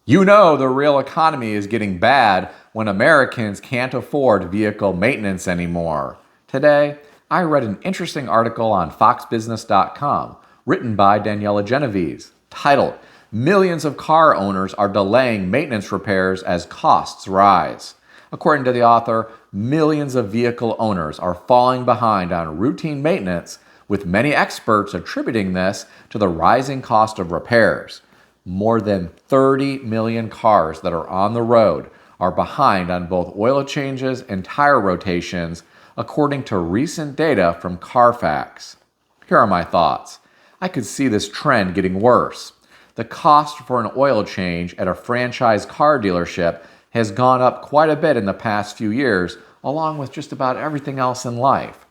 You know the real economy is getting bad when Americans can't afford vehicle maintenance anymore. Today, I read an interesting article on foxbusiness.com written by Daniela Genovese titled, "Millions of car owners are delaying maintenance repairs as costs rise." According to the author, millions of vehicle owners are falling behind on routine maintenance, with many experts attributing this to the rising cost of repairs. More than 30 million cars that are on the road are behind on both oil changes and tire rotations, according to recent data from Carfax. Here are my thoughts. I could see this trend getting worse. The cost for an oil change at a franchise car dealership has gone up quite a bit in the past few years, along with just about everything else in life.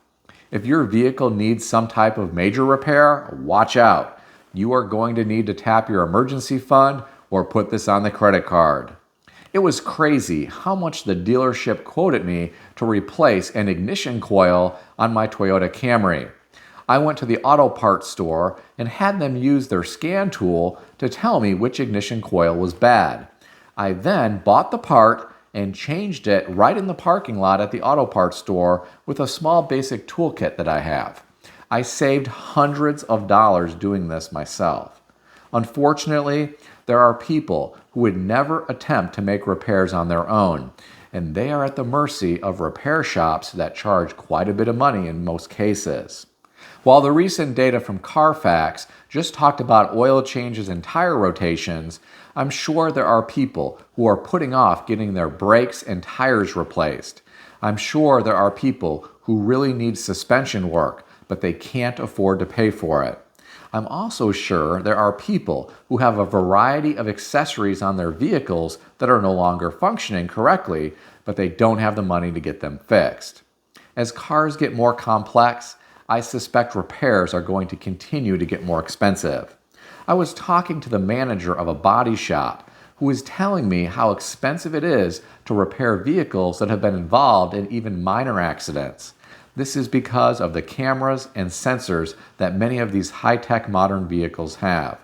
If your vehicle needs some type of major repair, watch out. You are going to need to tap your emergency fund or put this on the credit card. It was crazy how much the dealership quoted me to replace an ignition coil on my Toyota Camry. I went to the auto parts store and had them use their scan tool to tell me which ignition coil was bad. I then bought the part and changed it right in the parking lot at the auto parts store with a small basic toolkit that I have. I saved hundreds of dollars doing this myself. Unfortunately, there are people who would never attempt to make repairs on their own, and they are at the mercy of repair shops that charge quite a bit of money in most cases. While the recent data from Carfax just talked about oil changes and tire rotations, I'm sure there are people who are putting off getting their brakes and tires replaced. I'm sure there are people who really need suspension work, but they can't afford to pay for it. I'm also sure there are people who have a variety of accessories on their vehicles that are no longer functioning correctly, but they don't have the money to get them fixed. As cars get more complex, I suspect repairs are going to continue to get more expensive. I was talking to the manager of a body shop who was telling me how expensive it is to repair vehicles that have been involved in even minor accidents. This is because of the cameras and sensors that many of these high-tech modern vehicles have.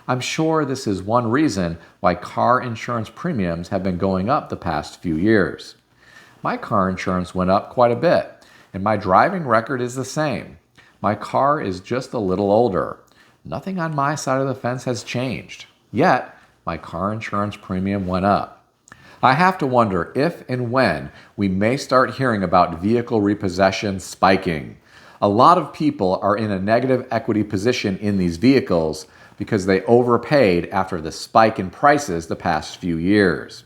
I'm sure this is one reason why car insurance premiums have been going up the past few years. My car insurance went up quite a bit, and my driving record is the same. My car is just a little older. Nothing on my side of the fence has changed. Yet, my car insurance premium went up. I have to wonder if and when we may start hearing about vehicle repossession spiking. A lot of people are in a negative equity position in these vehicles because they overpaid after the spike in prices the past few years.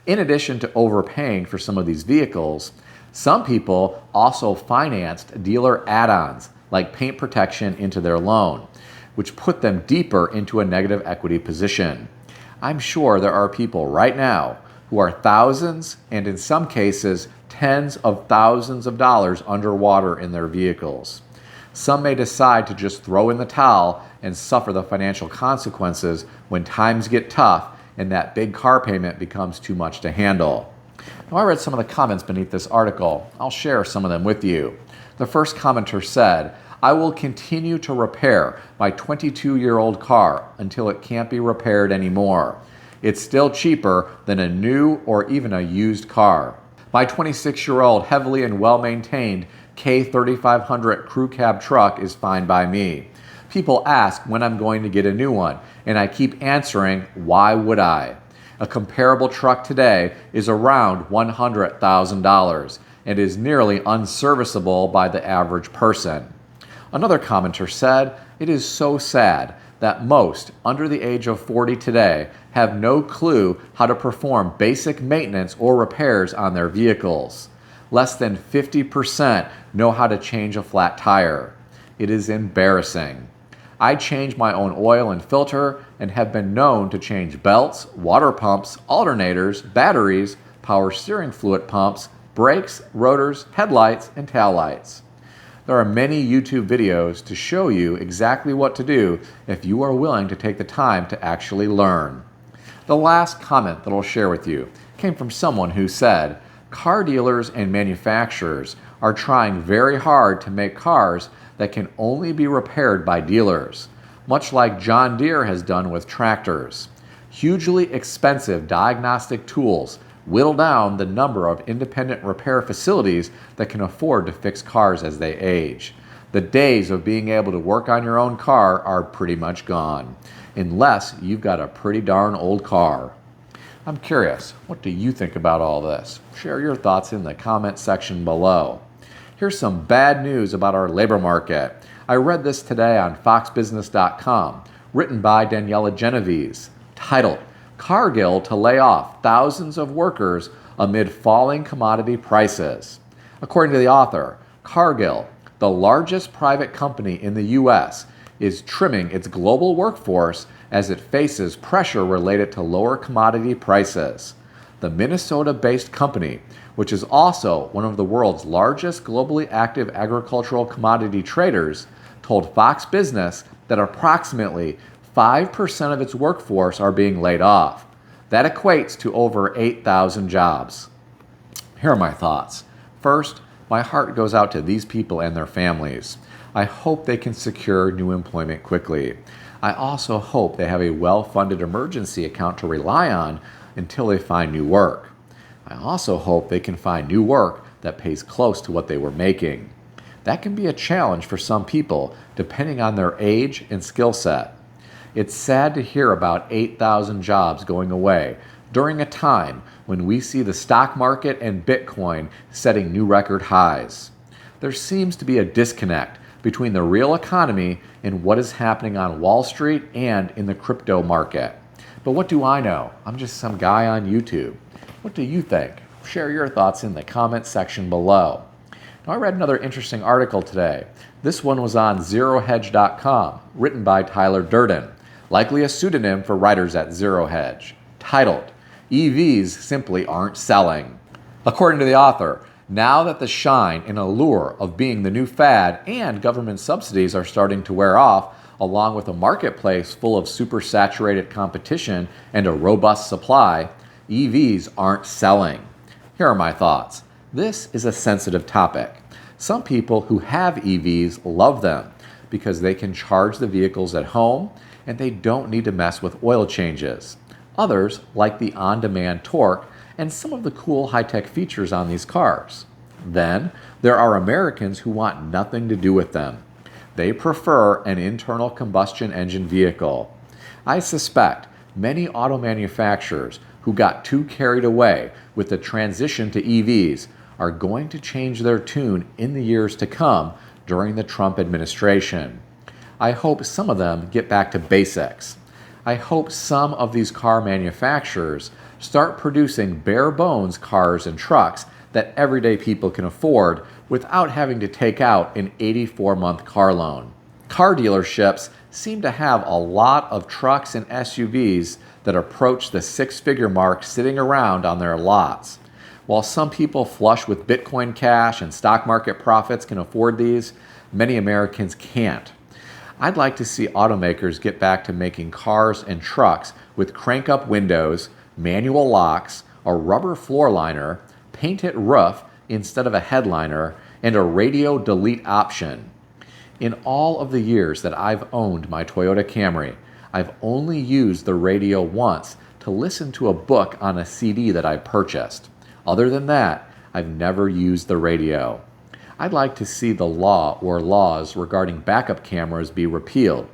In addition to overpaying for some of these vehicles, some people also financed dealer add-ons like paint protection into their loan, which put them deeper into a negative equity position. I'm sure there are people right now who are thousands and in some cases tens of thousands of dollars underwater in their vehicles. Some may decide to just throw in the towel and suffer the financial consequences when times get tough and that big car payment becomes too much to handle. Now, I read some of the comments beneath this article. I'll share some of them with you. The first commenter said, "I will continue to repair my 22-year-old car until it can't be repaired anymore. It's still cheaper than a new or even a used car. My 26-year-old heavily and well-maintained K3500 crew cab truck is fine by me. People ask when I'm going to get a new one, and I keep answering, why would I? A comparable truck today is around $100,000 and is nearly unserviceable by the average person." Another commenter said, "It is so sad that most under the age of 40 today have no clue how to perform basic maintenance or repairs on their vehicles. Less than 50% know how to change a flat tire. It is embarrassing. I change my own oil and filter and have been known to change belts, water pumps, alternators, batteries, power steering fluid pumps, brakes, rotors, headlights, and taillights. There are many YouTube videos to show you exactly what to do if you are willing to take the time to actually learn." The last comment that I'll share with you came from someone who said, "Car dealers and manufacturers are trying very hard to make cars that can only be repaired by dealers, much like John Deere has done with tractors. Hugely expensive diagnostic tools whittle down the number of independent repair facilities that can afford to fix cars as they age. The days of being able to work on your own car are pretty much gone, unless you've got a pretty darn old car. I'm curious, what do you think about all this? Share your thoughts in the comment section below. Here's some bad news about our labor market. I read this today on foxbusiness.com, written by Daniela Genovese, titled, Cargill to lay off thousands of workers amid falling commodity prices. According to the author, Cargill, the largest private company in the U.S., is trimming its global workforce as it faces pressure related to lower commodity prices. The Minnesota-based company, which is also one of the world's largest globally active agricultural commodity traders, told Fox Business that approximately 5% of its workforce are being laid off. That equates to over 8,000 jobs. Here are my thoughts. First, my heart goes out to these people and their families. I hope they can secure new employment quickly. I also hope they have a well-funded emergency account to rely on until they find new work. I also hope they can find new work that pays close to what they were making. That can be a challenge for some people, depending on their age and skill set. It's sad to hear about 8,000 jobs going away during a time when we see the stock market and Bitcoin setting new record highs. There seems to be a disconnect between the real economy and what is happening on Wall Street and in the crypto market. But what do I know? I'm just some guy on YouTube. What do you think? Share your thoughts in the comment section below. Now, I read another interesting article today. This one was on ZeroHedge.com, written by Tyler Durden, likely a pseudonym for writers at Zero Hedge, titled, EVs Simply Aren't Selling. According to the author, now that the shine and allure of being the new fad and government subsidies are starting to wear off, along with a marketplace full of supersaturated competition and a robust supply, EVs aren't selling. Here are my thoughts. This is a sensitive topic. Some people who have EVs love them because they can charge the vehicles at home and they don't need to mess with oil changes. Others like the on-demand torque and some of the cool high-tech features on these cars. Then, there are Americans who want nothing to do with them. They prefer an internal combustion engine vehicle. I suspect many auto manufacturers who got too carried away with the transition to EVs are going to change their tune in the years to come during the Trump administration. I hope some of them get back to basics. I hope some of these car manufacturers start producing bare bones cars and trucks that everyday people can afford without having to take out an 84-month car loan. Car dealerships seem to have a lot of trucks and SUVs that approach the six-figure mark sitting around on their lots. While some people flush with Bitcoin Cash and stock market profits can afford these, many Americans can't. I'd like to see automakers get back to making cars and trucks with crank-up windows, manual locks, a rubber floor liner, painted roof instead of a headliner, and a radio delete option. In all of the years that I've owned my Toyota Camry, I've only used the radio once to listen to a book on a CD that I purchased. Other than that, I've never used the radio. I'd like to see the law or laws regarding backup cameras be repealed.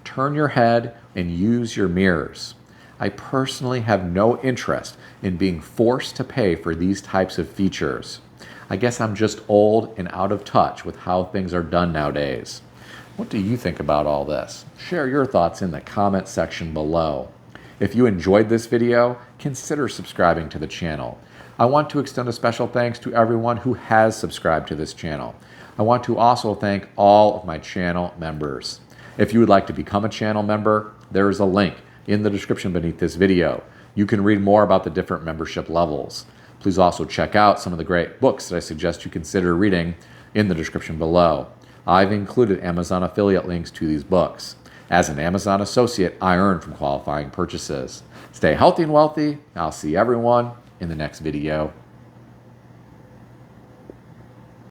Turn your head and use your mirrors. I personally have no interest in being forced to pay for these types of features. I guess I'm just old and out of touch with how things are done nowadays. What do you think about all this? Share your thoughts in the comment section below. If you enjoyed this video, consider subscribing to the channel. I want to extend a special thanks to everyone who has subscribed to this channel. I want to also thank all of my channel members. If you would like to become a channel member, there is a link in the description beneath this video. You can read more about the different membership levels. Please also check out some of the great books that I suggest you consider reading in the description below. I've included Amazon affiliate links to these books. As an Amazon associate, I earn from qualifying purchases. Stay healthy and wealthy. I'll see everyone in the next video.